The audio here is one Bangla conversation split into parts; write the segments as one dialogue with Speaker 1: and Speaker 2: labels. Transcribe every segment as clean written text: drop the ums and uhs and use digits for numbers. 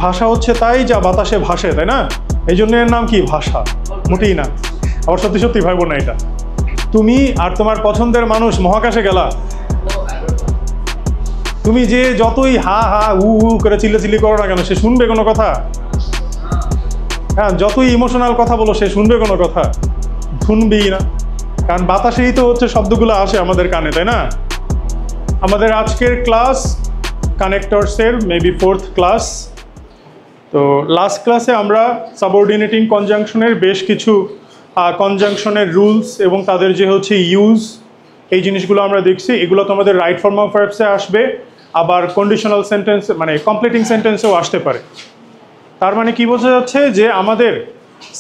Speaker 1: ভাষা হচ্ছে তাই যা বাতাসে ভাসে, তাই না? এই জন্য এর নাম কি? ভাষা। মোটেই না। আবার সত্যি সত্যি ভাইবো না এটা। তুমি আর তোমার পছন্দের মানুষ মহাকাশে গেলা, তুমি যে যতই হা হা উ উ করে চিল্লাচিল্লি করো না কেন, সে শুনবে কোনো কথা? হ্যাঁ, যতই ইমোশনাল কথা বলো, সে শুনবে কোনো কথা? শুনবেই না। কারণ বাতাসেই তো হচ্ছে শব্দগুলো আসে আমাদের কানে, তাই না? আমাদের আজকের ক্লাস কানেক্টরসের মেবি 4th ক্লাস। তো লাস্ট ক্লাসে আমরা সাবঅর্ডিনেটিং কনজাংশনের বেশ কিছু কনজাংশনের রুলস এবং তাদের যে হচ্ছে ইউজ, এই জিনিসগুলো আমরা দেখছি। এগুলো তোমাদের রাইট ফর্ম অফ ভার্বসে আসবে, আবার কন্ডিশনাল সেন্টেন্স মানে কমপ্লিটিং সেন্টেন্সেও আসতে পারে। তার মানে কি বোঝা যাচ্ছে যে আমাদের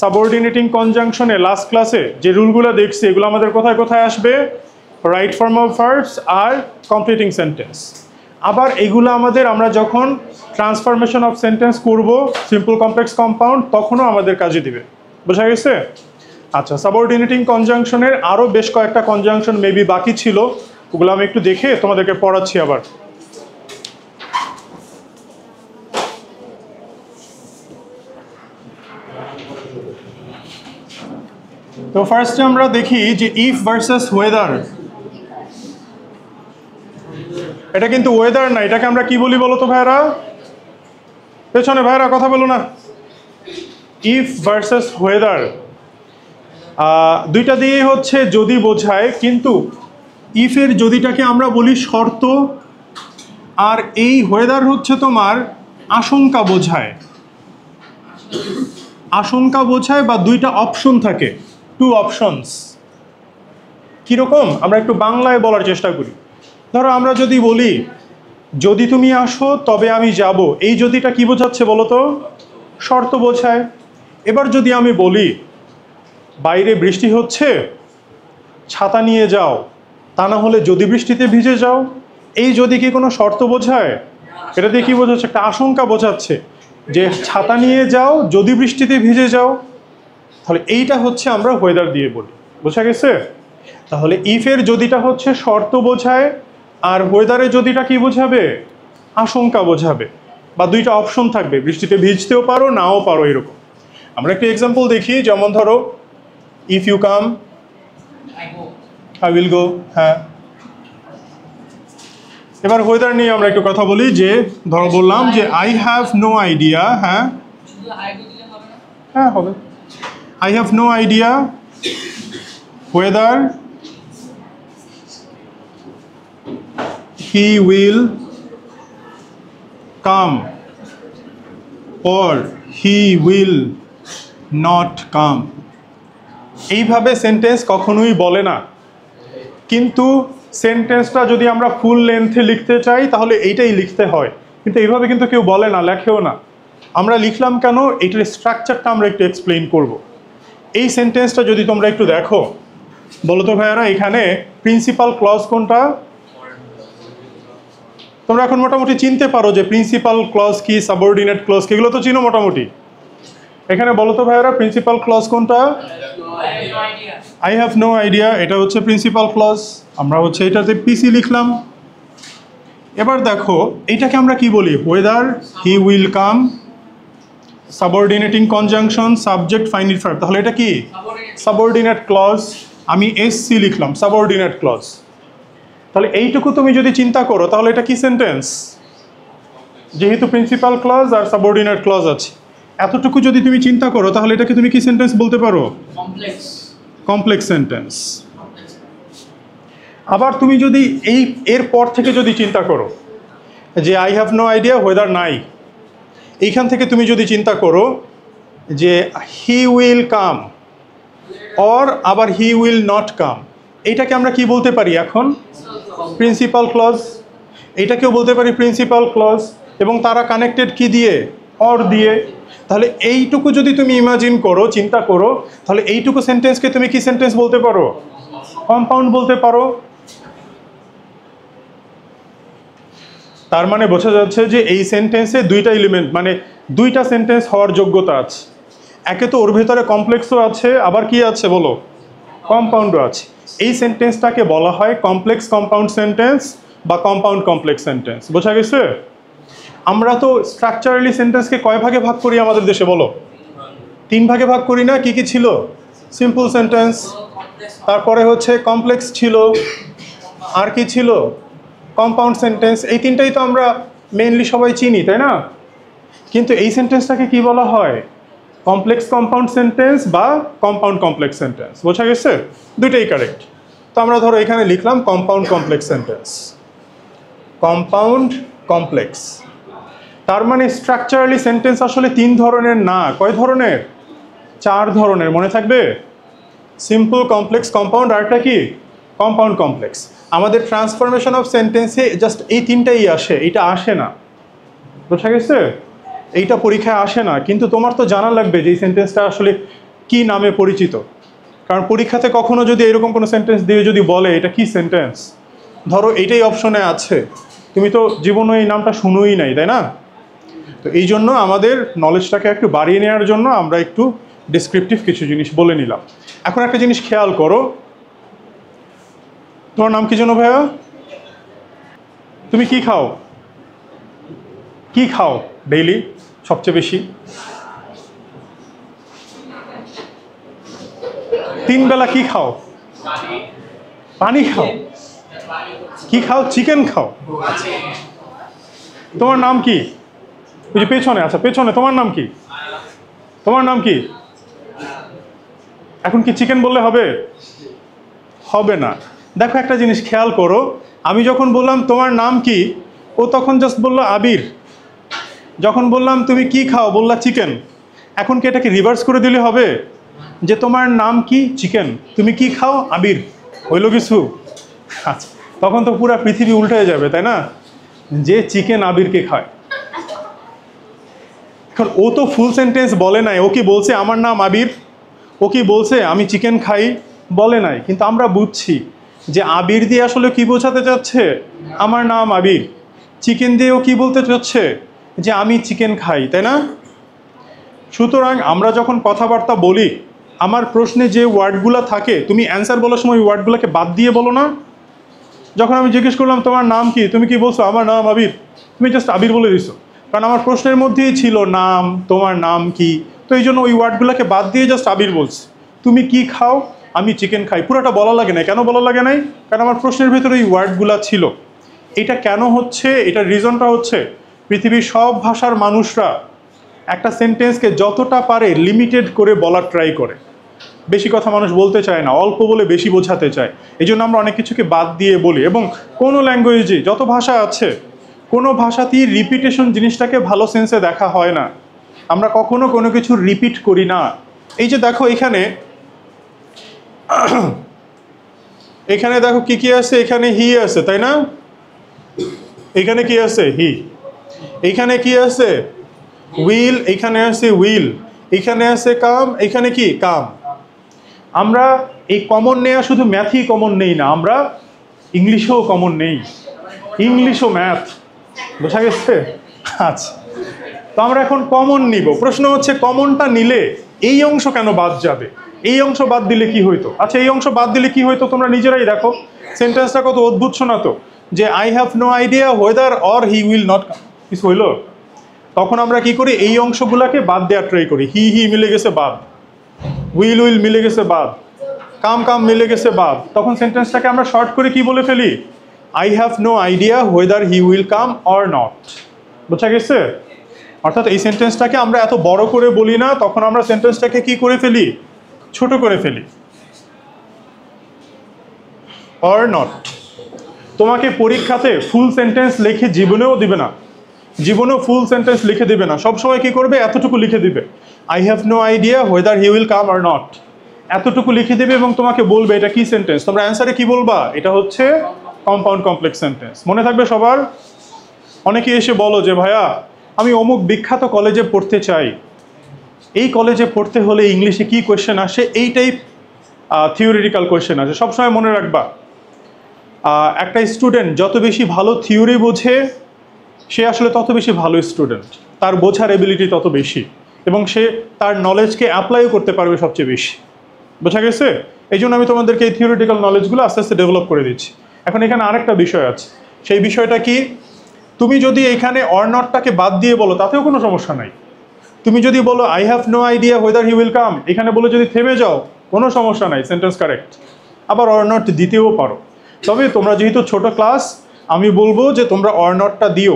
Speaker 1: সাবঅর্ডিনেটিং কনজাংশনে লাস্ট ক্লাসে যে রুলগুলো দেখছি, এগুলো আমাদের কোথায় কোথায় আসবে? রাইট ফর্ম অফ ভার্বস আর কমপ্লিটিং সেন্টেন্স। আবার এগুলো আমাদের আমরা যখন ট্রান্সফরমেশন অফ সেন্টেন্স করব সিম্পল কমপ্লেক্স কম্পাউন্ড, তখনও আমাদের কাজে দিবে। বোঝা গেছে? আচ্ছা, সাবঅর্ডিনেটিং কনজাংশনের আরও বেশ কয়েকটা কনজাংশন মেবি বাকি ছিল, ওগুলো আমি একটু দেখে তোমাদেরকে পড়াচ্ছি আবার। তো ফার্স্টে আমরা দেখি যে ইফ ভার্সেস ওয়েদার। এটা কিন্তু ওয়েদার না, এটাকে আমরা কি বলি বলো তো ভাইরা? পেছনে ভাইরা কথা বলো না। ইফ ভার্সেস ওয়েদার দুইটা দিয়েই হচ্ছে যদি বোঝায়, কিন্তু ইফের যদিটাকে আমরা বলি শর্ত, আর এই ওয়েদার হচ্ছে তোমার আশঙ্কা বোঝায়। আশঙ্কা বোঝায় বা দুইটা অপশন থাকে, টু অপশনস। কীরকম? আমরা একটু বাংলায় বলার চেষ্টা করি। ধরো আমরা যদি বলি যদি তুমি আসো তবে আমি যাব, এই যদিটা কি বোঝাচ্ছে বলো তো? শর্ত বোঝায়। এবার যদি আমি বলি বাইরে বৃষ্টি হচ্ছে, ছাতা নিয়ে যাও, তা না হলে যদি বৃষ্টিতে ভিজে যাও, এই যদি কি কোনো শর্ত বোঝায়? এটা দিয়ে কি বোঝাচ্ছে? একটা আশঙ্কা বোঝাচ্ছে যে ছাতা নিয়ে যাও, যদি বৃষ্টিতে ভিজে যাও। তাহলে এইটা হচ্ছে আমরা ওয়েদার দিয়ে বলি। বোঝা গেছে? তাহলে ইফের যদিটা হচ্ছে শর্ত বোঝায়, আর ওয়েদারের যদিটা কি বোঝাবে? আশঙ্কা বোঝাবে, বা দুইটা অপশন থাকবে, বৃষ্টিতে ভিজতেও পারো, নাও পারো, এরকম। আমরা একটা এক্সাম্পল দেখি, যেমন ধরো if you come I will go. হ্যাঁ, এবার ওয়েদার নিয়ে আমরা একটু কথা বলি। যে ধরো বললাম যে আই হ্যাভ নো আইডিয়া। হ্যাঁ হ্যাঁ হবে। I have no idea whether he will come or he will not come। এইভাবে সেন্টেন্স কখনোই বলে না, কিন্তু সেন্টেন্সটা যদি আমরা ফুল লেন্থে লিখতে চাই তাহলে এইটাই লিখতে হয়। কিন্তু এইভাবে কিন্তু কেউ বলে না, লেখেও না। আমরা লিখলাম কেন? এইটার স্ট্রাকচারটা আমরা একটু এক্সপ্লেইন করব। এই সেন্টেন্সটা যদি তোমরা একটু দেখো, বলো তো ভাইয়ারা, এখানে প্রিন্সিপাল ক্লজ কোনটা? তোমরা এখন মোটামুটি চিনতে পারো যে প্রিন্সিপাল ক্লজ কি, সাবঅর্ডিনেট ক্লজ কি, এগুলো তো চিনো মোটামুটি। এখানে বলো তো ভাইয়ারা, প্রিন্সিপাল ক্লজ কোনটা? আই হ্যাভ নো আইডিয়া, এটা হচ্ছে প্রিন্সিপাল ক্লজ। আমরা হচ্ছে এটাতে পিসি লিখলাম। এবার দেখো এইটাকে আমরা কি বলি? Whether he will come, subordinating conjunction, subject finite verb. তাহলে এটা কি? Subordinate clause. আমি এসসি লিখলাম, সাবঅর্ডিনেট ক্লজ। তাহলে এইটুকু তুমি যদি চিন্তা করো তাহলে এটা কি সেন্টেন্স? যেহেতু প্রিন্সিপাল ক্লজ আর সাবঅর্ডিনেট ক্লজ আছে, এতটুকু যদি তুমি চিন্তা করো তাহলে এটাকে তুমি কি সেন্টেন্স বলতে পারো? Complex sentence. আবার তুমি যদি এর পর থেকে যদি চিন্তা করো যে I have no idea whether নাই, এইখান থেকে তুমি যদি চিন্তা করো যে হি উইল কাম অর আবার হি উইল নট কাম, এইটাকে আমরা কি বলতে পারি এখন? Principal clause. এইটাকেও বলতে পারি প্রিন্সিপাল ক্লজ, এবং তারা কানেক্টেড কি দিয়ে? অর দিয়ে। তাহলে এইটুকু যদি তুমি ইমাজিন করো, চিন্তা করো, তাহলে এইটুকু সেন্টেন্সকে তুমি কি সেন্টেন্স বলতে পারো? কম্পাউন্ড বলতে পারো। তার মানে বোঝা যাচ্ছে যে এই সেন্টেন্সে দুইটা এলিমেন্ট, মানে দুইটা সেন্টেন্স হওয়ার যোগ্যতা আছে। একে তো ওর ভেতরে কমপ্লেক্সও আছে, আবার কি আছে বলো? কম্পাউন্ডও আছে। এই সেন্টেন্সটাকে বলা হয় কমপ্লেক্স কম্পাউন্ড সেন্টেন্স বা কম্পাউন্ড কমপ্লেক্স সেন্টেন্স। বোঝা গেছে? আমরা তো স্ট্রাকচারালি সেন্টেন্সকে কয় ভাগে ভাগ করি আমাদের দেশে বলো? 3 ভাগে ভাগ করি না? কি কি ছিল? সিম্পল সেন্টেন্স, তারপরে হচ্ছে কমপ্লেক্স ছিল, আর কি ছিল? Compound sentence. এই 3টাই তো আমরা মেইনলি সবাই চিনি, তাই না? কিন্তু এই সেন্টেন্সটাকে কি বলা হয়? কমপ্লেক্স কম্পাউন্ড সেন্টেন্স বা কম্পাউন্ড কমপ্লেক্স সেন্টেন্স। বোঝা গেছে? দুইটাই কারেক্ট। তো আমরা ধরো এখানে লিখলাম compound complex sentence. Compound complex, তার মানে স্ট্রাকচারালি সেন্টেন্স আসলে 3 ধরনের না, কয় ধরনের? 4 ধরনের। মনে থাকবে? সিম্পল, কমপ্লেক্স, কম্পাউন্ড, আরটা কি? Compound complex. আমাদের ট্রান্সফরমেশন অফ সেন্টেন্সে জাস্ট এই 3টাই আসে, এটা আসে না। বোঝা গেছে? এইটা পরীক্ষায় আসে না, কিন্তু তোমার তো জানা লাগবে যে এই সেন্টেন্সটা আসলে কি নামে পরিচিত। কারণ পরীক্ষাতে কখনো যদি এরকম কোনো সেন্টেন্স দিয়ে যদি বলে এটা কি সেন্টেন্স, ধরো এইটাই অপশনে আছে, তুমি তো জীবনে এই নামটা শুনোই নাই, তাই না? তো এই জন্য আমাদের নলেজটাকে একটু বাড়িয়ে নেওয়ার জন্য আমরা একটু ডিসক্রিপটিভ কিছু জিনিস বলে নিলাম। এখন একটা জিনিস খেয়াল করো, তোমার নাম কি যেন ভাইয়া? তুমি কি খাও? কি খাও ডেইলি সবচেয়ে বেশি? 3 বেলা কি খাও? পানি খাও। কি খাও? চিকেন খাও। তোমার নাম কি? ওই যে পেছনে, আচ্ছা পেছনে, তোমার নাম কি? তোমার নাম কি? এখন কি চিকেন বললে হবে? হবে না। দেখো একটা জিনিস খেয়াল করো, আমি যখন বললাম তোমার নাম কি, ও তখন জাস্ট বললো আবির। যখন বললাম তুমি কি খাও, বললা চিকেন। এখন কি এটাকে রিভার্স করে দিলে হবে যে তোমার নাম কি? চিকেন, তুমি কি খাও? আবির। হইল কিছু? আচ্ছা, তখন তো পুরো পৃথিবী উল্টে যাবে, তাই না? যে চিকেন আবিরকে খায়। এখন ও তো ফুল সেন্টেন্স বলে নাই, ও কি বলছে আমার নাম আবির? ও কি বলছে আমি চিকেন খাই? বলে নাই। কিন্তু আমরা বুঝছি যে আবির দিয়ে আসলে কি বোঝাতে চাচ্ছে? আমার নাম আবির। চিকেন দিয়েও কি বলতে চাচ্ছে? যে আমি চিকেন খাই, তাই না? সুতরাং আমরা যখন কথাবার্তা বলি, আমার প্রশ্নে যে ওয়ার্ডগুলো থাকে, তুমি অ্যান্সার বলার সময় ওই ওয়ার্ডগুলোকে বাদ দিয়ে বলো না? যখন আমি জিজ্ঞেস করলাম তোমার নাম কি, তুমি কি বলছো? আমার নাম আবির। তুমি জাস্ট আবির বলে দিছো, কারণ আমার প্রশ্নের মধ্যেই ছিল নাম, তোমার নাম কি। তো এই জন্য ওই ওয়ার্ডগুলোকে বাদ দিয়ে জাস্ট আবির বলছি। তুমি কি খাও? আমি চিকেন খাই। পুরোটা বলা লাগে না। কেন বলা লাগে নাই? কারণ আমার প্রশ্নের ভিতরে ওই ওয়ার্ডগুলো ছিল। এটা কেন হচ্ছে? এটার রিজনটা হচ্ছে পৃথিবীর সব ভাষার মানুষরা একটা সেন্টেন্সকে যতটা পারে লিমিটেড করে বলার ট্রাই করে। বেশি কথা মানুষ বলতে চায় না, অল্প বলে বেশি বোঝাতে চায়। এই জন্য আমরা অনেক কিছুকে বাদ দিয়ে বলি। এবং কোনো ল্যাঙ্গুয়েজে, যত ভাষা আছে, কোনো ভাষাতেই রিপিটেশন জিনিসটাকে ভালো সেন্সে দেখা হয় না। আমরা কখনো কোনো কিছু রিপিট করি না। এই যে দেখো এখানে, এখানে দেখো কি কি আছে? এখানে হি আছে, তাই না? এখানে কি আছে? হি। এইখানে কি আছে? উইল। এখানে আছে উইল। এখানে আছে কাম। এখানে কি? কাম। আমরা এই কমন নেয়া শুধু ম্যাথই কমন নেই না, আমরা ইংলিশেও কমন নেই। ইংলিশও ম্যাথ। বোঝা গেছে? আচ্ছা, তো আমরা এখন কমন নিব। প্রশ্ন হচ্ছে কমনটা নিলে এই অংশ কেন বাদ যাবে? এই অংশ বাদ দিলে কি হইতো? আচ্ছা, এই অংশ বাদ দিলে কি হইতো তোমরা নিজেরাই দেখো। সেন্টেন্সটা কত অদ্ভুত শোনা তো, যে I have no idea whether or he will not come. কিছু হইল? তখন আমরা কি করি? এই অংশগুলাকে বাদ দেওয়ার ট্রাই করি। হি হি মিলে গেছে বাদ, উইল উইল মিলে গেছে বাদ, কাম কাম মিলে গেছে বাদ। তখন সেন্টেন্সটাকে আমরা শর্ট করে কি বলে ফেলি? I have no idea whether he will come or not. বোঝা গেছে? অর্থাৎ এই সেন্টেন্সটাকে আমরা এত বড় করে বলি না, তখন আমরা সেন্টেন্সটাকে কি করে ফেলি? ছোট করে ফেলি। Or not. তোমাকে পরীক্ষাতে ফুল সেন্টেন্স লিখে জীবনেও দিবে না, জীবনেও ফুল সেন্টেন্স লিখে দিবে না। সবসময় কি করবে? এতটুকু লিখে দিবে, I have no idea whether he will come or not. এতটুকু লিখে দেবে এবং তোমাকে বলবে এটা কি সেন্টেন্স। তোমরা অ্যান্সারে কি বলবা? এটা হচ্ছে কম্পাউন্ড কমপ্লেক্স সেন্টেন্স। মনে থাকবে সবার? অনেকে এসে বলো যে ভাইয়া আমি অমুক বিখ্যাত কলেজে পড়তে চাই, এই কলেজে পড়তে হলে ইংলিশে কি কোয়েশ্চেন আসে? এই টাইপ থিওরিটিক্যাল কোয়েশ্চেন আসে। সবসময় মনে রাখবা, একটা স্টুডেন্ট যত বেশি ভালো থিওরি বোঝে, সে আসলে তত বেশি ভালো স্টুডেন্ট। তার বোঝার এবিলিটি তত বেশি, এবং সে তার নলেজকে অ্যাপ্লাইও করতে পারবে সবচেয়ে বেশি। বোঝা গেছে? এই জন্য আমি তোমাদেরকে এই থিওরিটিক্যাল নলেজগুলো আস্তে আস্তে ডেভেলপ করে দিচ্ছি। এখন এখানে আরেকটা বিষয় আছে। সেই বিষয়টা কি? তুমি যদি এখানে অর নটটাকে বাদ দিয়ে বলো তাতেও কোনো সমস্যা নাই। তুমি যদি বলো I have no idea whether he will come, এখানে বলে যদি থেমে যাও কোনো সমস্যা নাই, সেন্টেন্স কারেক্ট। আবার অর নট দিতেও পারো। তবে তোমরা যেহেতু ছোট ক্লাস, আমি বলবো যে তোমরা অর নটটা দিও।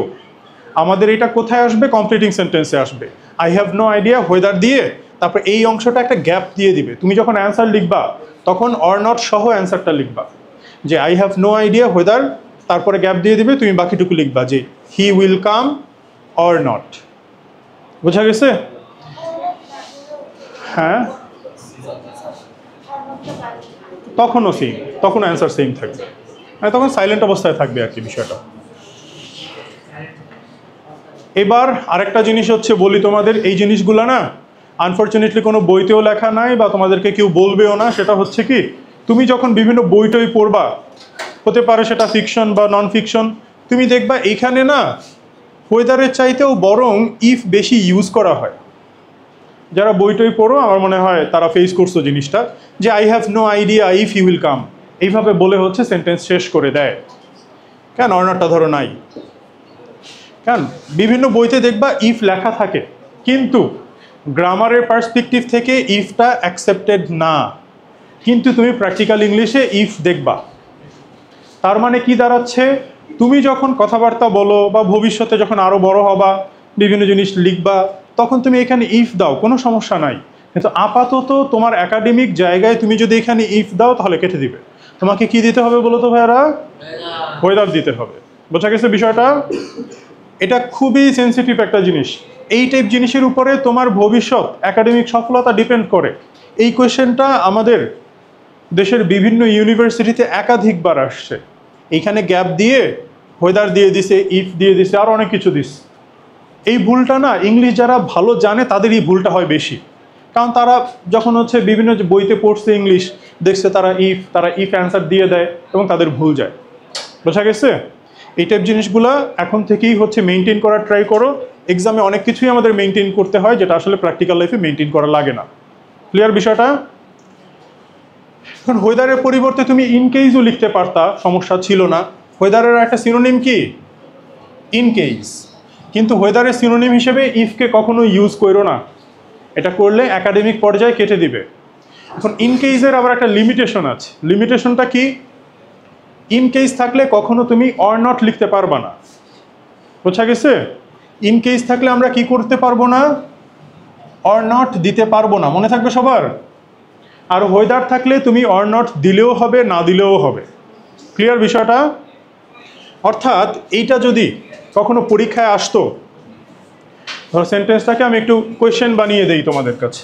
Speaker 1: আমাদের এটা কোথায় আসবে? কমপ্লিটিং সেন্টেন্সে আসবে। I have no idea whether দিয়ে তারপর এই অংশটা একটা গ্যাপ দিয়ে দিবে। তুমি যখন অ্যান্সার লিখবা তখন অর নট সহ অ্যান্সারটা লিখবা, যে I have no idea whether, তারপরে গ্যাপ দিয়ে দিবে, তুমি বাকিটুকু লিখবা যে he will come or not. বোঝা গেছে? হ্যাঁ, তখনও সেম, তখন অ্যান্সার সেম থাকবে, মানে তখন সাইলেন্ট অবস্থায় থাকবে আর কি বিষয়টা। এবার আরেকটা জিনিস হচ্ছে বলি তোমাদের, এই জিনিসগুলো না আনফর্চুনেটলি কোনো বইতেও লেখা নাই বা তোমাদেরকে কেউ বলবেও না। সেটা হচ্ছে কি, তুমি যখন বিভিন্ন বই টই পড়বা, হতে পারে সেটা ফিকশন বা নন ফিকশন, তুমি দেখবা এইখানে না ওয়েদারের চাইতেও বরং ইফ বেশি ইউজ করা হয়। যারা বই টই পড়ো আমার মনে হয় তারা ফেস করছো জিনিসটা, যে I have no idea if you will come, এইভাবে বলে হচ্ছে সেন্টেন্স শেষ করে দেয়। কেন অর নটটা ধরো নাই? কেন বিভিন্ন বইতে দেখবা ইফ লেখা থাকে, কিন্তু গ্রামারের পার্সপেক্টিভ থেকে ইফটা অ্যাকসেপ্টেড না, কিন্তু তুমি প্র্যাকটিক্যাল ইংলিশে ইফ দেখবা। তার মানে কি দাঁড়াচ্ছে, তুমি যখন কথাবার্তা বলো বা ভবিষ্যতে যখন আরও বড় হবা, বিভিন্ন জিনিস লিখবা, তখন তুমি এখানে ইফ দাও, কোনো সমস্যা নাই। কিন্তু আপাতত তোমার একাডেমিক জায়গায় তুমি যদি এখানে ইফ দাও তাহলে কেটে দিবে। তোমাকে কি দিতে হবে বলো তো ভাইয়ারা? ওয়েদার দিতে হবে। বোঝা গেছে বিষয়টা? এটা খুবই সেন্সিটিভ একটা জিনিস। এই টাইপ জিনিসের উপরে তোমার ভবিষ্যৎ একাডেমিক সফলতা ডিপেন্ড করে। এই কোয়েশ্চেনটা আমাদের দেশের বিভিন্ন ইউনিভার্সিটিতে একাধিকবার আসছে। এইখানে গ্যাপ দিয়ে ওয়েদার দিয়ে দিছে, ইফ দিয়ে দিছে, আর অনেক কিছু দিছে। এই ভুলটা না ইংলিশ যারা ভালো জানে তাদের এই ভুলটা হয় বেশি, কারণ তারা যখন হচ্ছে বিভিন্ন বইতে পড়ছে ইংলিশ, দেখছে তারা ইফ অ্যান্সার দিয়ে দেয় এবং তাদের ভুল যায়। বোঝা গেছে? এই টাইপ জিনিসগুলো এখন থেকেই হচ্ছে মেনটেন করার ট্রাই করো। এক্সামে অনেক কিছুই আমাদের মেনটেন করতে হয় যেটা আসলে প্র্যাকটিক্যাল লাইফে মেনটেন করা লাগে না। ক্লিয়ার বিষয়টা? এখন ওয়েদারের পরিবর্তে তুমি ইনকেইসও লিখতে পারতা, সমস্যা ছিল না। ওয়েদারের একটা সিনোনিম কি? ইনকেইস। কিন্তু ওয়েদারের সিনোনিম হিসেবে ইফকে কখনো ইউজ করো না, এটা করলে একাডেমিক পর্যায়ে কেটে দিবে। এখন ইনকেইসের আবার একটা লিমিটেশন আছে। লিমিটেশনটা কি? ইনকেইস থাকলে কখনো তুমি অর নট লিখতে পারবা না। বোঝা গেছে? ইনকেইস থাকলে আমরা কি করতে পারবো না? অর নট দিতে পারবো না, মনে থাকবে সবার। আর ওয়েদার থাকলে তুমি অর নট দিলেও হবে, না দিলেও হবে। ক্লিয়ার বিষয়টা? অর্থাৎ এইটা যদি কখনো পরীক্ষায় আসতো, ধরো সেন্টেন্সটাকে আমি একটু কোয়েশ্চেন বানিয়ে দেই তোমাদের কাছে।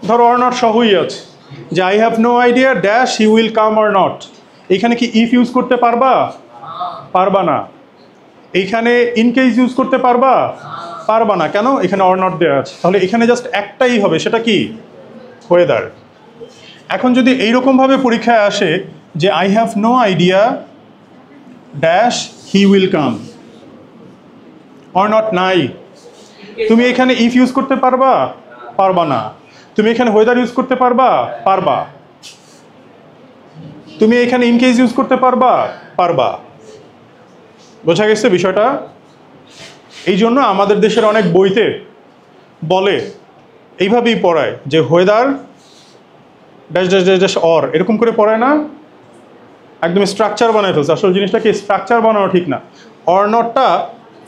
Speaker 1: ধরো অর নট সহই আছে, যে I have no idea dash he will come or not. এইখানে কি ইফ ইউজ করতে পারবা? পারবা না। এইখানে ইনকেস ইউজ করতে পারবা? পারবা না। কেন? এখানে অর নট দেওয়া আছে। তাহলে এখানে জাস্ট একটাই হবে, সেটা কি? ওয়েদার। এখন যদি এইরকমভাবে পরীক্ষায় আসে যে I have no idea dash he will come, or not নাই, তুমি এখানে ইফ ইউজ করতে পারবা? পারবা না। তুমি এখানে ওয়েদার ইউজ করতে পারবা? পারবা। তুমি এখানে ইনকেস ইউজ করতে পারবা? পারবা। বোঝা গেছে বিষয়টা? এই জন্য আমাদের দেশের অনেক বইতে বলে, এইভাবেই পড়ায় যে weather dash dash dash dash or, এরকম করে পড়ায় না, একদম স্ট্রাকচার বানায় ফেলছে। আসলে জিনিসটাকে স্ট্রাকচার বানানো ঠিক না। অর নটটা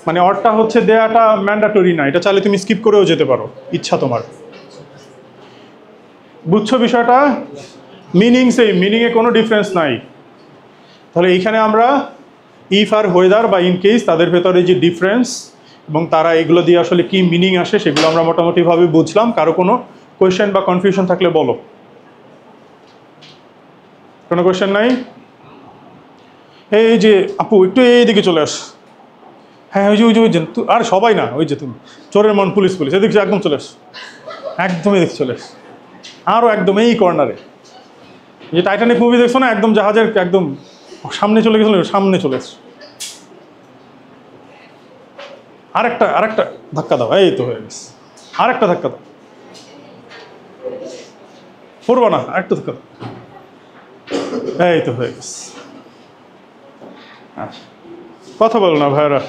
Speaker 1: মানে অরটা হচ্ছে দেয়াটা ম্যান্ডাটরি না, এটা চাইলে তুমি স্কিপ করেও যেতে পারো, ইচ্ছা তোমার। বুঝছো বিষয়টা? মিনিং সেম, মিনিংয়ে কোনো ডিফারেন্স নাই। তাহলে এইখানে আমরা ইফ আর ওয়েদার বা ইন কেস তাদের ভেতরে যে ডিফারেন্স এবং তারা এগুলো দিয়ে আসলে কি মিনিং আসে সেগুলো আমরা মোটামুটিভাবে বুঝলাম। কারো কোনো কোয়েশ্চেন বা কনফিউশন থাকলে বলো। কোনো কোয়েশ্চেন নাই? এই যে আপু একটু এইদিকে চলে আস। হ্যাঁ ওই যে ওই যে ওই যে আর সবাই না, ওই যে তুমি চোরের মন পুলিশ পুলিশ এদিকে একদম চলে আস, একদম এদিকে চলে আস, আরও একদম এই কর্নারে। যে টাইটানিক মুভি দেখছো না, একদম জাহাজের একদম সামনে চলে গেছিল, সামনে চলে এসছো। আরেকটা আরেকটা ধাক্কা দাও, এই তো হয়ে গেছে। আরেকটা ধাক্কা দাও, পড়বো না, আরেকটা ধাক্কা দাও, এই তো হয়ে গেছে। আচ্ছা, কথা বলো না ভাইরা,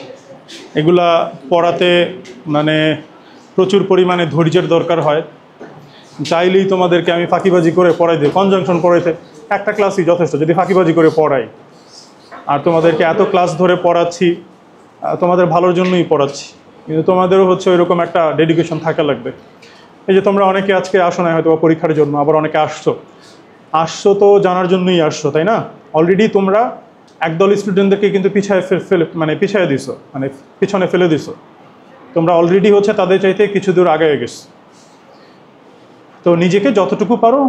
Speaker 1: এগুলা পড়াতে মানে প্রচুর পরিমাণে ধৈর্যের দরকার হয়। চাইলেই তোমাদেরকে আমি ফাঁকিবাজি করে পড়াই দিই, কনজাংশন পড়াইতে একটা ক্লাসই যথেষ্ট যদি ফাঁকিবাজি করে পড়াই। আর তোমাদেরকে এত ক্লাস ধরে পড়াচ্ছি, তোমাদের ভালোর জন্যই পড়াচ্ছি, কিন্তু তোমাদেরও হচ্ছে ওইরকম একটা ডেডিকেশন থাকা লাগবে। এই যে তোমরা অনেকে আজকে আসো না হয়তো পরীক্ষার জন্য, আবার অনেকে আসছো তো জানার জন্যই আসছো, তাই না? অলরেডি তোমরা একদল স্টুডেন্টদেরকে কিন্তু পিছিয়ে দিছো, মানে পিছনে ফেলে দিছো। তোমরা অলরেডি হচ্ছে তাদের চাইতে কিছু দূর আগে গেছো। তো নিজেকে যতটুকু পারো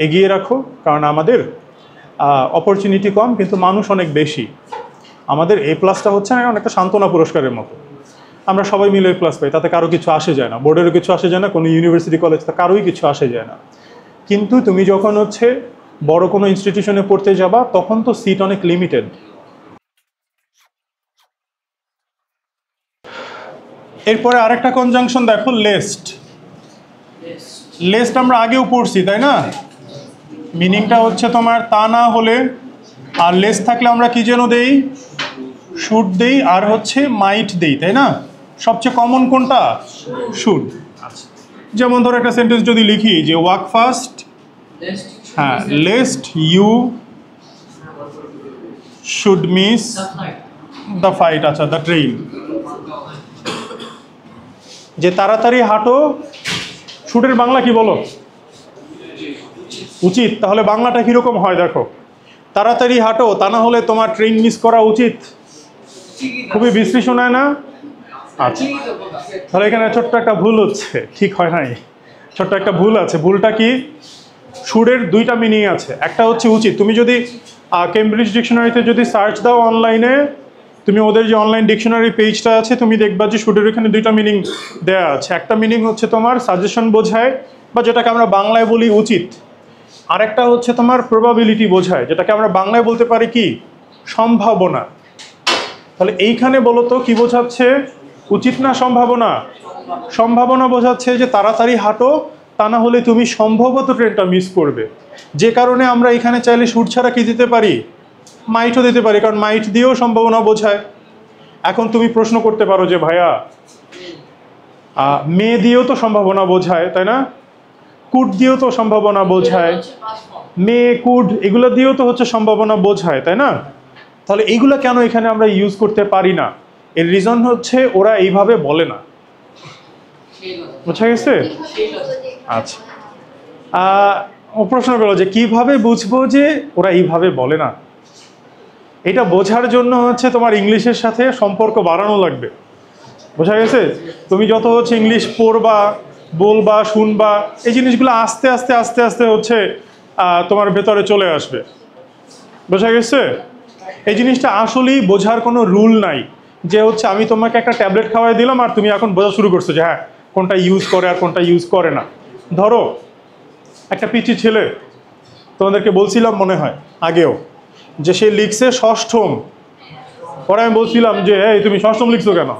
Speaker 1: এগিয়ে রাখো, কারণ আমাদের অপরচুনিটি কম কিন্তু মানুষ অনেক বেশি। আমাদের এ প্লাসটা হচ্ছে না অনেকটা সান্ত্বনা পুরস্কারের মতো, আমরা সবাই মিলে এ প্লাস পাই, তাতে কারো কিছু আসে যায় না, বোর্ডেরও কিছু আসে যায় না, কোনো ইউনিভার্সিটি কলেজ কারোই কিছু আসে যায় না। কিন্তু তুমি যখন হচ্ছে বড় কোনো ইনস্টিটিউশনে পড়তে যাবা তখন তো সিট অনেক লিমিটেড। এরপরে আরেকটা কনজাংশন দেখো, লেস্ট। লেস্ট আমরা আগেও পড়ছি, তাই না? মিনিংটা হচ্ছে তোমার তা না হলে, আর লেস থাকলে আমরা কি যেন দেই, শুড দেই, আর হচ্ছে মাইট দেই, তাই না? সবচেয়ে কমন কোনটা? শুড। আচ্ছা, যেমন ধরো একটা সেন্টেন্স যদি লিখি যে ওয়াক ফাস্ট, হ্যাঁ, lest you should miss the fight. আচ্ছা, দ্য ট্রেন, যে তাড়াতাড়ি হাঁটো, শুটের বাংলা কি বলো? উচিত। তাহলে বাংলাটা কিরকম হয় দেখো, তাড়াতাড়ি হাঁটো তা না হলে তোমার ট্রেন মিস করা উচিত। খুবই বিশ্রী শোনায় না? আচ্ছা, তাহলে এখানে ছোট্ট একটা ভুল হচ্ছে, ঠিক হয় নাই, ছোট্ট একটা ভুল আছে। ভুলটা কি? শুডের দুইটা মিনিং আছে, একটা হচ্ছে উচিত। তুমি যদি কেমব্রিজ ডিকশনারিতে যদি সার্চ দাও অনলাইনে, তুমি ওদের যে অনলাইন ডিকশনারি পেজটা আছে, তুমি দেখবা যে শুডের এখানে দুইটা মিনিং দেওয়া আছে। একটা মিনিং হচ্ছে তোমার সাজেশন বোঝায়, বা যেটাকে আমরা বাংলায় বলি উচিত। আরেকটা হচ্ছে তোমার প্রবাবিলিটি বোঝায়, যেটাকে আমরা বাংলায় বলতে পারি কি, সম্ভাবনা। তাহলে এইখানে বলো তো কি বোঝাচ্ছে, উচিত না সম্ভাবনা? সম্ভাবনা বোঝাচ্ছে যে তাড়াতাড়ি হাঁটো, তা না হলে তুমি সম্ভবত ট্রেনটা মিস করবে। যে কারণে আমরা এখানে চাইলে শুড ছাড়া কি দিতে পারি, মাইটও দিতে পারি, কারণ মাইট দিয়েও সম্ভাবনা বোঝায়। এখন তুমি প্রশ্ন করতে পারো যে ভাইয়া মে দিয়েও তো সম্ভাবনা বোঝায়, তাই না? কুড দিয়েও তো সম্ভাবনা বোঝায়, মে কুড এগুলো দিয়েও তো হচ্ছে সম্ভাবনা বোঝায়, তাই না? তাহলে এইগুলো কেন এখানে আমরা ইউজ করতে পারি না? এর রিজন হচ্ছে ওরা এইভাবে বলে না। বুঝা গেছে? আচ্ছা, ও প্রশ্ন করলো যে কিভাবে বুঝবো যে ওরা এইভাবে বলে না। এটা বোঝার জন্য হচ্ছে তোমার ইংলিশের সাথে সম্পর্ক বাড়ানো লাগবে। বোঝা গেছে? তুমি যত হচ্ছে ইংলিশ পড়বা, বলবা, শুনবা, এই জিনিসগুলো আস্তে আস্তে আস্তে আস্তে হচ্ছে তোমার ভেতরে চলে আসবে। বোঝা গেছে? এই জিনিসটা আসলেই বোঝার কোনো রুল নাই যে হচ্ছে আমি তোমাকে একটা ট্যাবলেট খাওয়াই দিলাম আর তুমি এখন বোঝা শুরু করছো যে হ্যাঁ কোনটা ইউজ করে আর কোনটা ইউজ করে না। ধরো একটা পিচি ছেলে, তোমাদেরকে বলছিলাম মনে হয় আগেও, যে সে লিখছে ষষ্ঠম। পরে আমি বলছিলাম যে এই তুমি ষষ্ঠম লিখছো কেন?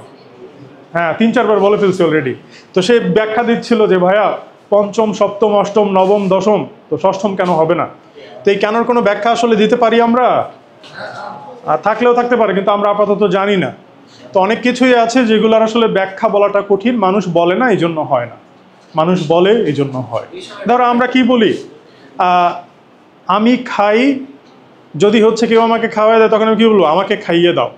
Speaker 1: হ্যাঁ, 3-4 বার বলে ফেলছি অলরেডি। তো সে ব্যাখ্যা দিচ্ছিল যে ভাইয়া পঞ্চম, সপ্তম, অষ্টম, নবম, দশম, তো ষষ্ঠম কেন হবে না? তো এই কেনর কোনো ব্যাখ্যা আসলে দিতে পারি আমরা? আর থাকলেও থাকতে পারে, কিন্তু আমরা আপাতত জানি না। তো অনেক কিছুই আছে যেগুলোর আসলে ব্যাখ্যা বলাটা কঠিন, মানুষ বলে না এই জন্য হয় না, মানুষ বলে এই জন্য হয়। ধরো আমরা কি বলি, আমি খাই, যদি হচ্ছে কেউ আমাকে খাওয়াই দেয় তখন আমি কি বলবো, আমাকে খাইয়ে দাও।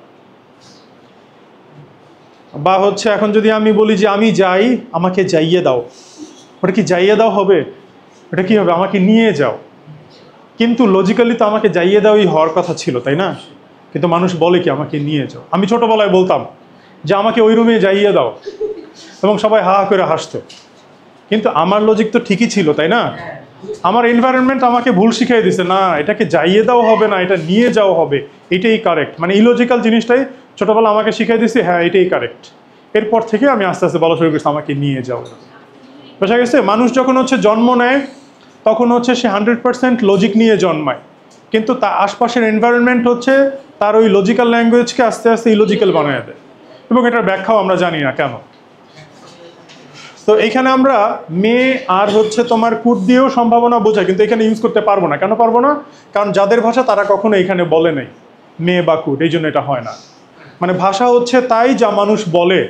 Speaker 1: বা হচ্ছে এখন যদি আমি বলি যে আমি যাই, আমাকে যাইয়ে দাও, ওটা কি যাইয়ে দাও হবে? এটা কি হবে, আমাকে নিয়ে যাও। কিন্তু লজিক্যালি তো আমাকে যাইয়ে দাওই হওয়ার কথা ছিল, তাই না? কিন্তু মানুষ বলে কি আমাকে নিয়ে যাও। আমি ছোটবেলায় বলতাম যে আমাকে ওই রুমে যাইয়ে দাও, এবং সবাই হা করে হাসতো। কিন্তু আমার লজিক তো ঠিকই ছিল, তাই না? আমার এনভায়রনমেন্ট আমাকে ভুল শিখিয়ে দিছে, না এটাকে যাইয়ে দাও হবে না, এটা নিয়ে যাও হবে, এটাই কারেক্ট। মানে ইলজিক্যাল জিনিসটাই ছোটবেলা আমাকে শিখিয়ে দিছে, হ্যাঁ এটাই কারেক্ট। এরপর থেকে আমি আস্তে আস্তে বলা শুরু করছি আমাকে নিয়ে যাও। বোঝা গেছে? মানুষ যখন হচ্ছে জন্ম নেয় তখন হচ্ছে সে 100% লজিক নিয়ে জন্মায়, কিন্তু তার আশপাশের এনভায়রনমেন্ট হচ্ছে তার ওই লজিক্যাল ল্যাঙ্গুয়েজকে আস্তে আস্তে ইলজিক্যাল বানিয়ে দেয়। এবং এটার ব্যাখ্যাও আমরা জানি না কেন। তো এখানে আমরা মে আর হচ্ছে তোমার কুড দিয়েও সম্ভাবনা বোঝায়, কিন্তু এখানে ইউজ করতে পারবো না। কেন পারবো না? কারণ যাদের ভাষা তারা কখনো এখানে বলে নাই মে বা কুড, এই জন্য এটা হয় না। মানে ভাষা হচ্ছে তাই যা মানুষ বলে,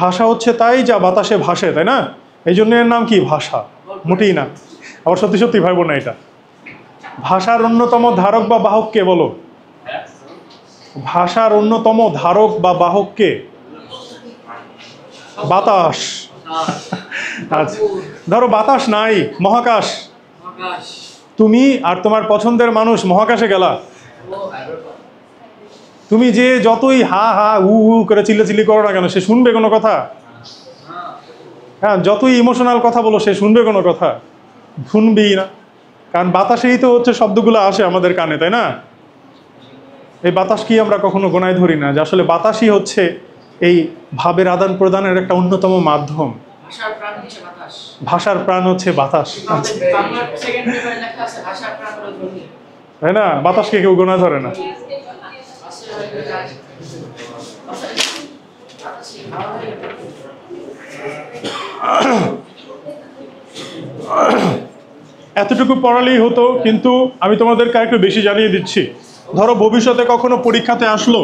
Speaker 1: ভাষা হচ্ছে তাই যা বাতাসে ভাসে, তাই না? এই জন্য এর নাম কি? ভাষা। মোটেই না। আবার সত্যি সত্যি ভাববো না এটা। ভাষার অন্যতম ধারক বা বাহক কে বলো? ভাষার অন্যতম ধারক বা বাহক কে? বাতাস। আচ্ছা, ধরো বাতাস নাই, মহাকাশ। তুমি আর তোমার পছন্দের মানুষ মহাকাশে গেলা, তুমি যে যতই হা হা উ উ করে চিল্লাচিল্লি করো না কেন, সে শুনবে কোনো কথা? হ্যাঁ, যতই ইমোশনাল কথা বলো, সে শুনবে কোনো কথা? শুনবেই না। কারণ বাতাসেই তো হচ্ছে শব্দগুলো আসে আমাদের কানে, তাই না? এই বাতাস কি আমরা কখনো গোনায় ধরি না যে আসলে বাতাসই হচ্ছে এই ভাবের আদান প্রদানের একটা অন্যতম মাধ্যম? ভাষার প্রাণ হচ্ছে বাতাস, তাই না? বাতাসকে কেউ গোনায় ধরে না। এতটুকু পড়ালেই হতো, কিন্তু আমি তোমাদেরকে একটু বেশি জানিয়ে দিচ্ছি। ধরো ভবিষ্যতে কখনো পরীক্ষাতে আসলো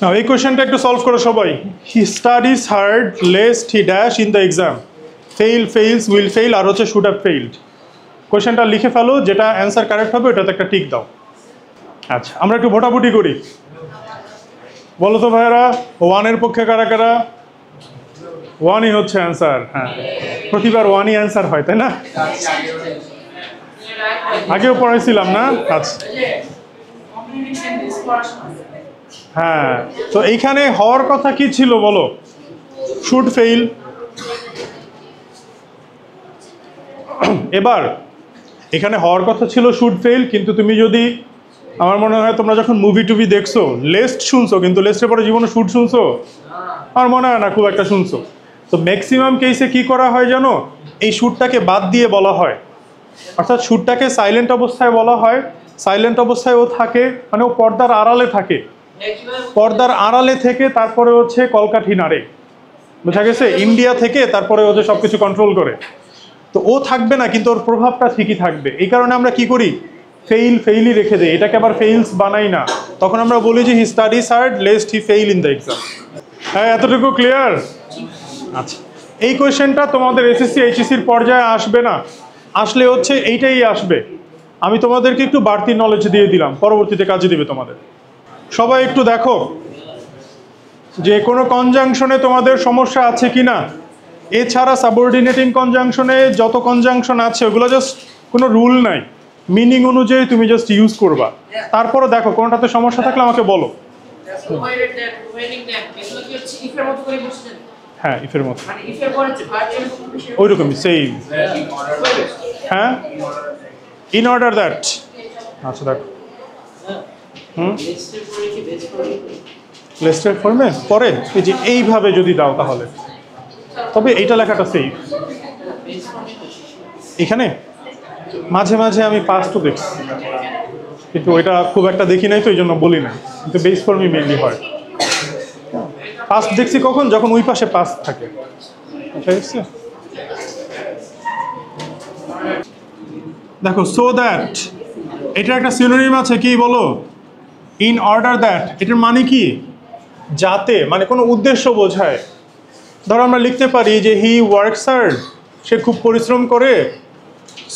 Speaker 1: না, এই কোয়েশ্চেনটা একটু সলভ করো সবাই। He studies hard lest he dash in the exam, fail, fails, will fail, আর হচ্ছে শুড হ্যাভ ফেইলড। কোয়েশ্চেনটা লিখে ফেলো, যেটা অ্যান্সার কারেক্ট হবে ওটাতে একটা টিক দাও। আচ্ছা, আমরা একটু ভোটাভুটি করি। বলো তো ভাইয়েরা, ওয়ানের পক্ষে কারা কারা? ওয়ানই হচ্ছে অ্যান্সার। হ্যাঁ, প্রতিবার ওয়ানই অ্যান্সার হয়, তাই না? আগেও পড়াইছিলাম না? আচ্ছা, হ্যাঁ। তো এইখানে হওয়ার কথা কি ছিল বলো? Should fail. এবার এখানে হওয়ার কথা ছিল শুড ফেইল, কিন্তু তুমি যদি, আমার মনে হয় তোমরা যখন মুভি টুভি দেখছো, লেস্ট শুনছো, কিন্তু লেস্টের পরে জীবনে শুড শুনছো? আমার মনে হয় না খুব একটা শুনছো। তো ম্যাক্সিমাম কেসে কি করা হয় জানো? এই শুডটাকে বাদ দিয়ে বলা হয়, অর্থাৎ শুডটাকে সাইলেন্ট অবস্থায় বলা হয়। সাইলেন্ট অবস্থায় ও থাকে, মানে ও পর্দার আড়ালে থাকে। পর্দার আড়ালে থেকে তারপরে হচ্ছে কলকাঠি নাড়ে, বোঝা গেছে? ইন্ডিয়া থেকে তারপরে ও যে সবকিছু কন্ট্রোল করে। তো ও থাকবে না, কিন্তু ওর প্রভাবটা ঠিকই থাকবে। এই কারণে আমরা কি করি? ফেইল, ফেইলই রেখে দেয়, এটাকে আবার ফেইলস বানাই না। তখন আমরা বলি যে হি studies hard lest he fail in the exam. হ্যাঁ, এতটুকু ক্লিয়ার? আচ্ছা, এই কোয়েশ্চেনটা তোমাদের এসএসসি এইচএসসির পর্যায়ে আসবে না, আসলে হচ্ছে এইটাই আসবে। আমি তোমাদেরকে একটু বাড়তি নলেজ দিয়ে দিলাম, পরবর্তীতে কাজে দিবে তোমাদের। সবাই একটু দেখো যে কোনো কনজাংশনে তোমাদের সমস্যা আছে কি না। এছাড়া সাবঅর্ডিনেটিং কনজাংশনে যত কনজাংশন আছে ওগুলো জাস্ট কোনো রুল নাই, মিনিং অনুযায়ী তুমি জাস্ট ইউজ করবা। তারপরে দেখো কোনটাতে সমস্যা থাকলে আমাকে বলো। হ্যাঁ, ইফের মতো, ওইরকমই সেম। হ্যাঁ, ইন অর্ডার দ্যাট। আচ্ছা দেখো, লেস্টের ফর্মে পরে এই যে এইভাবে যদি দাও তাহলে, তবে এইটা লেখাটা সেফ। এখানে মাঝে মাঝে আমি পাস্টও দেখছি, কিন্তু ওইটা খুব একটা দেখি নাই, তো এই জন্য বলি না। কিন্তু বেস ফর্মই মেনলি হয়। পাস্ট দেখছি কখন? যখন ওই পাশে পাস্ট থাকে। ঠিক আছে, দেখো, সো দ্যাট, এটার একটা সিনোনিম আছে, কি বলো? In order that. এটার মানে কি? যাতে, মানে কোনো উদ্দেশ্য বোঝায়। ধরো আমরা লিখতে পারি যে হি ওয়ার্কস হার্ড, সে খুব পরিশ্রম করে।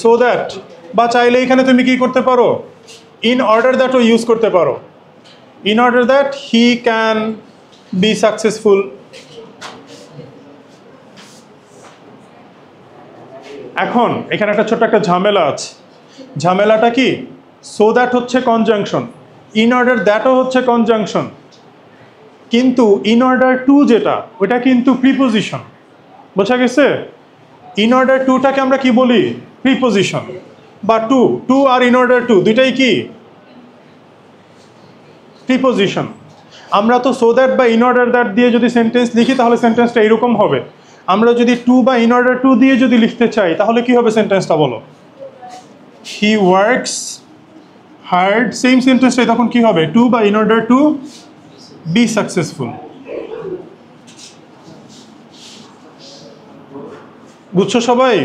Speaker 1: সো দ্যাট, বা চাইলে এখানে তুমি কি করতে পারো? ইন অর্ডার দ্যাটও ইউজ করতে পারো। In order that he can be successful. এখন এখানে একটা ছোট্ট একটা ঝামেলা আছে। ঝামেলাটা কি? সো দ্যাট হচ্ছে কনজাংশন, ইন অর্ডার দ্যাটও হচ্ছে কনজাংশন, কিন্তু ইন অর্ডার টু যেটা ওটা কিন্তু প্রিপোজিশন। বোঝা গেছে? ইন অর্ডার টুটাকে আমরা কি বলি? প্রিপোজিশন। বা টু টু আর ইন অর্ডার টু দুইটাই কি? প্রিপোজিশন। আমরা তো সো দ্যাট বা ইন অর্ডার দ্যাট দিয়ে যদি সেন্টেন্স লিখি তাহলে সেন্টেন্সটা এরকম হবে। আমরা যদি টু বা ইন অর্ডার টু দিয়ে যদি লিখতে চাই তাহলে কি হবে সেন্টেন্সটা বলো? হি ওয়ার্কস হার্ড, সেম সেন্টেন্সটাই তখন কি হবে? টু বা in order two be successful. বুঝছো সবাই?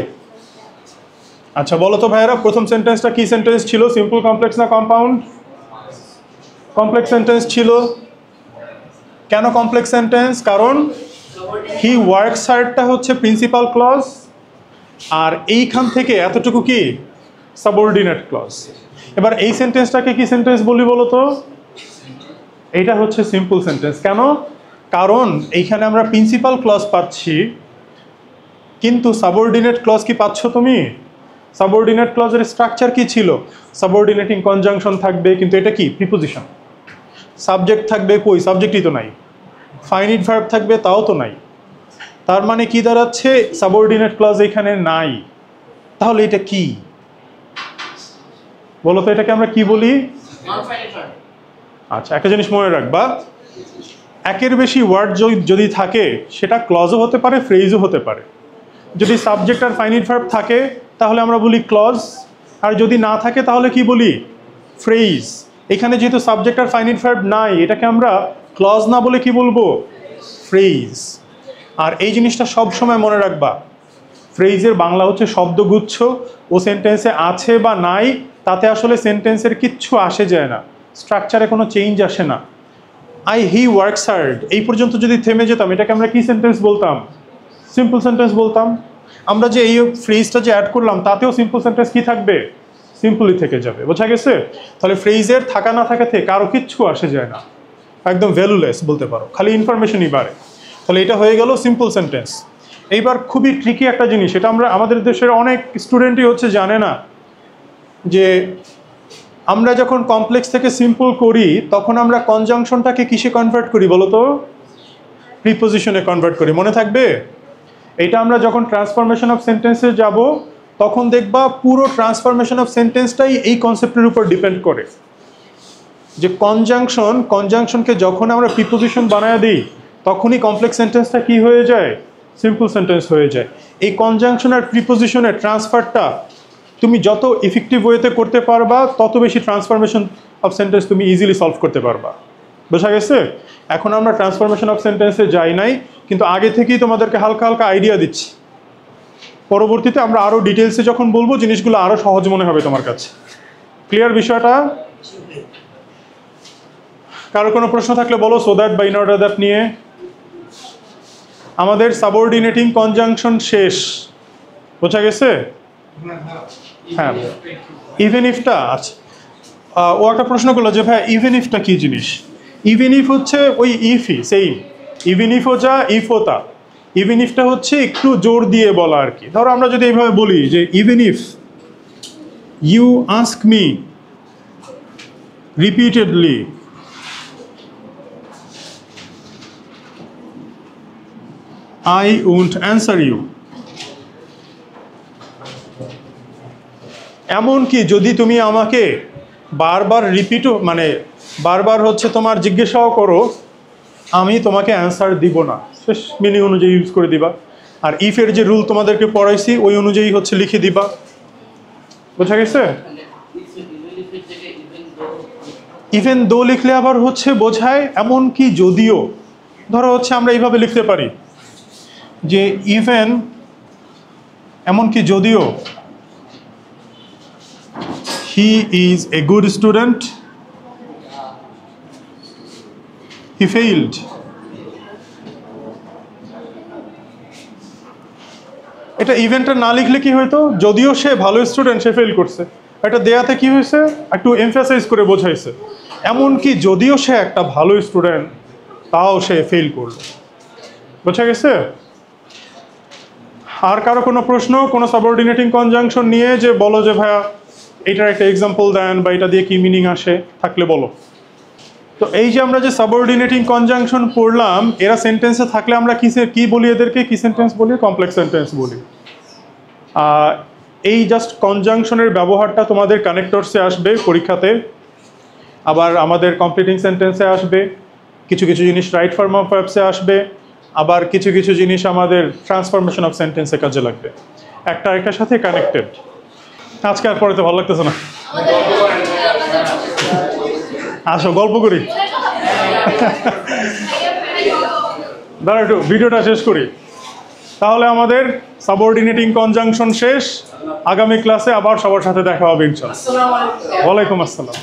Speaker 1: আচ্ছা বলো তো ভাইয়েরা, প্রথম সেন্টেন্সটা কি সেন্টেন্স ছিল? সিম্পল, কমপ্লেক্স না কম্পাউন্ড? কমপ্লেক্স সেন্টেন্স ছিল। কেন কমপ্লেক্স সেন্টেন্স? কারণ হি ওয়ার্কস হার্ডটা হচ্ছে প্রিন্সিপাল ক্লজ, আর এইখান থেকে এতটুকু কি? Subordinate clause. এবার এই সেন্টেন্সটাকে কি সেন্টেন্স বলি বলো তো? এইটা হচ্ছে সিম্পল সেন্টেন্স। কেন? কারণ এইখানে আমরা প্রিন্সিপাল ক্লজ পাচ্ছি, কিন্তু সাবঅর্ডিনেট ক্লজ কি পাচ্ছ তুমি? সাবঅর্ডিনেট ক্লজের স্ট্রাকচার কি ছিল? সাবঅর্ডিনেটিং কনজাংশন থাকবে, কিন্তু এটা কি? প্রিপোজিশন। সাবজেক্ট থাকবে, কই সাবজেক্টই তো নাই। ফাইনিট ভার্ব থাকবে, তাও তো নাই। তার মানে কি দাঁড়াচ্ছে? সাবঅর্ডিনেট ক্লজ এখানে নাই। তাহলে এটা কি বলো তো? এটাকে আমরা কি বলি? আচ্ছা একটা জিনিস মনে রাখবা, একের বেশি ওয়ার্ড যদি থাকে সেটা ক্লজও হতে পারে, ফ্রেজও হতে পারে। যদি সাবজেক্ট আর ফাইনিট ভার্ব থাকে তাহলে আমরা বলি ক্লজ, আর যদি না থাকে তাহলে কি বলি? ফ্রেজ। এখানে যেহেতু সাবজেক্ট আর ফাইনিট ভার্ব নাই, এটাকে আমরা ক্লজ না বলে কি বলবো? ফ্রেজ। আর এই জিনিসটা সব সময় মনে রাখবা, ফ্রেজের বাংলা হচ্ছে শব্দগুচ্ছ। ও সেন্টেন্সে আছে বা নাই তাতে আসলে সেন্টেন্সের কিচ্ছু আসে যায় না, স্ট্রাকচারে কোনো চেঞ্জ আসে না। হি ওয়ার্কস হার্ড এই পর্যন্ত যদি থেমে যেতাম, এটাকে আমরা কি সেন্টেন্স বলতাম? সিম্পল সেন্টেন্স বলতাম। আমরা যে এই ফ্রেজটা যে অ্যাড করলাম তাতেও সিম্পল সেন্টেন্স কি থাকবে? সিম্পলই থেকে যাবে। বোঝা গেছে? তাহলে ফ্রেজের থাকা না থাকাতে কারো কিচ্ছু আসে যায় না, একদম ভ্যালুলেস বলতে পারো, খালি ইনফরমেশনই বাড়ে। তাহলে এটা হয়ে গেল সিম্পল সেন্টেন্স। এইবার খুবই ট্রিকি একটা জিনিস, এটা আমরা আমাদের দেশের অনেক স্টুডেন্টই হচ্ছে জানে না, যে আমরা যখন কমপ্লেক্স থেকে সিম্পল করি তখন আমরা কনজাংশনটাকে কিসে কনভার্ট করি বলো তো? প্রিপোজিশনে কনভার্ট করি। মনে থাকবে? এটা আমরা যখন ট্রান্সফরমেশন অফ সেন্টেন্সে যাব তখন দেখবা পুরো ট্রান্সফরমেশন অফ সেন্টেন্সটাই এই কনসেপ্টের উপর ডিপেন্ড করে, যে কনজাংশনকে যখন আমরা প্রিপোজিশন বানায় দিই তখনই কমপ্লেক্স সেন্টেন্সটা কি হয়ে যায়? সিম্পল সেন্টেন্স হয়ে যায়। এই কনজাংশন আর প্রিপোজিশনের ট্রান্সফারটা তুমি যত ইফেক্টিভ ওয়েতে করতে পারবা তত বেশি ট্রান্সফরমেশন অফ সেন্টেন্স তুমি ইজিলি সলভ করতে পারবা। বোঝা গেছে? এখন আমরা ট্রান্সফরমেশন অফ সেন্টেন্সে যাই নাই, কিন্তু আগে থেকেই তোমাদেরকে হালকা হালকা আইডিয়া দিচ্ছি। পরবর্তীতে আমরা আরও ডিটেলসে যখন বলবো জিনিসগুলো আরও সহজ মনে হবে তোমার কাছে। ক্লিয়ার বিষয়টা? কারো কোনো প্রশ্ন থাকলে বলো, সো দ্যাট বা ইন অর্ডার দ্যাট নিয়ে। আমাদের সাবঅর্ডিনেটিং কনজাংশন শেষ। বোঝা গেছে? হ্যাঁ, ইভেন ইফটা। আচ্ছা, ও একটা প্রশ্ন করলো যে ভাই ইভেন ইফটা কি জিনিস? ইভেন ইফ হচ্ছে ওই ইফই, সেইম ইভেন ইফও যা ইফও তা। ইভেন ইফটা হচ্ছে একটু জোর দিয়ে বলা আর কি। ধরো আমরা যদি এইভাবে বলি যে even if you ask me repeatedly I won't answer you. এমনকি যদি তুমি আমাকে বারবার মানে বারবার হচ্ছে তোমার জিজ্ঞাসাও করো, আমি তোমাকে অ্যান্সার দিব না। শেষ মিনিং অনুযায়ী ইউজ করে দিবা। আর ইফের যে রুল তোমাদেরকে পড়াইছি ওই অনুযায়ী হচ্ছে লিখে দিবা। বোঝা গেছে? ইভেন দো লিখলে আবার হচ্ছে বোঝায় এমনকি যদিও। ধরো হচ্ছে আমরা এইভাবে লিখতে পারি যে ইভেন এমনকি যদিও he is a good student he failed. এটা ইভেন্টটা না লিখলে কি হয়তো, যদিও সে ভালো স্টুডেন্ট সে ফেল করছে, এটা দেয়াতে কি হয়েছে একটু এমফাসাইজ করে বোঝাইছে এমনকি যদিও সে একটা ভালো স্টুডেন্ট তাও সে ফেল করল। বোঝা গেছে? আর কারো কোনো প্রশ্ন কোনো সাবঅর্ডিনেটিং কনজাংশন নিয়ে, যে বলো যে ভাইয়া এইটার একটা এক্সাম্পল দেন বা এটা দিয়ে কি মিনিং আসে থাকলে বলো। তো এই যে আমরা যে সাবঅর্ডিনেটিং কনজাংশন পড়লাম, এরা সেন্টেন্সে থাকলে আমরা কি বলি এদেরকে? কি সেন্টেন্স বলি? কমপ্লেক্স সেন্টেন্স বলি। এই জাস্ট কনজাংশনের ব্যবহারটা তোমাদের কানেক্টরসে আসবে পরীক্ষাতে, আবার আমাদের কমপ্লিটিং সেন্টেন্সে আসবে, কিছু কিছু জিনিস রাইট ফর্ম অফ ভার্বসে আসবে, আবার কিছু কিছু জিনিস আমাদের ট্রান্সফরমেশন অফ সেন্টেন্সে কাজে লাগবে। একটা আরেকটার সাথে কানেক্টেড। আজকে আর পড়াতে ভালো লাগতেছে না, আসো গল্প করি। দাঁড়া একটু ভিডিওটা শেষ করি, তাহলে আমাদের সাবঅর্ডিনেটিং কনজাংশন শেষ। আগামী ক্লাসে আবার সবার সাথে দেখা হবে ইনশাআল্লাহ। ওয়ালাইকুম আসসালাম।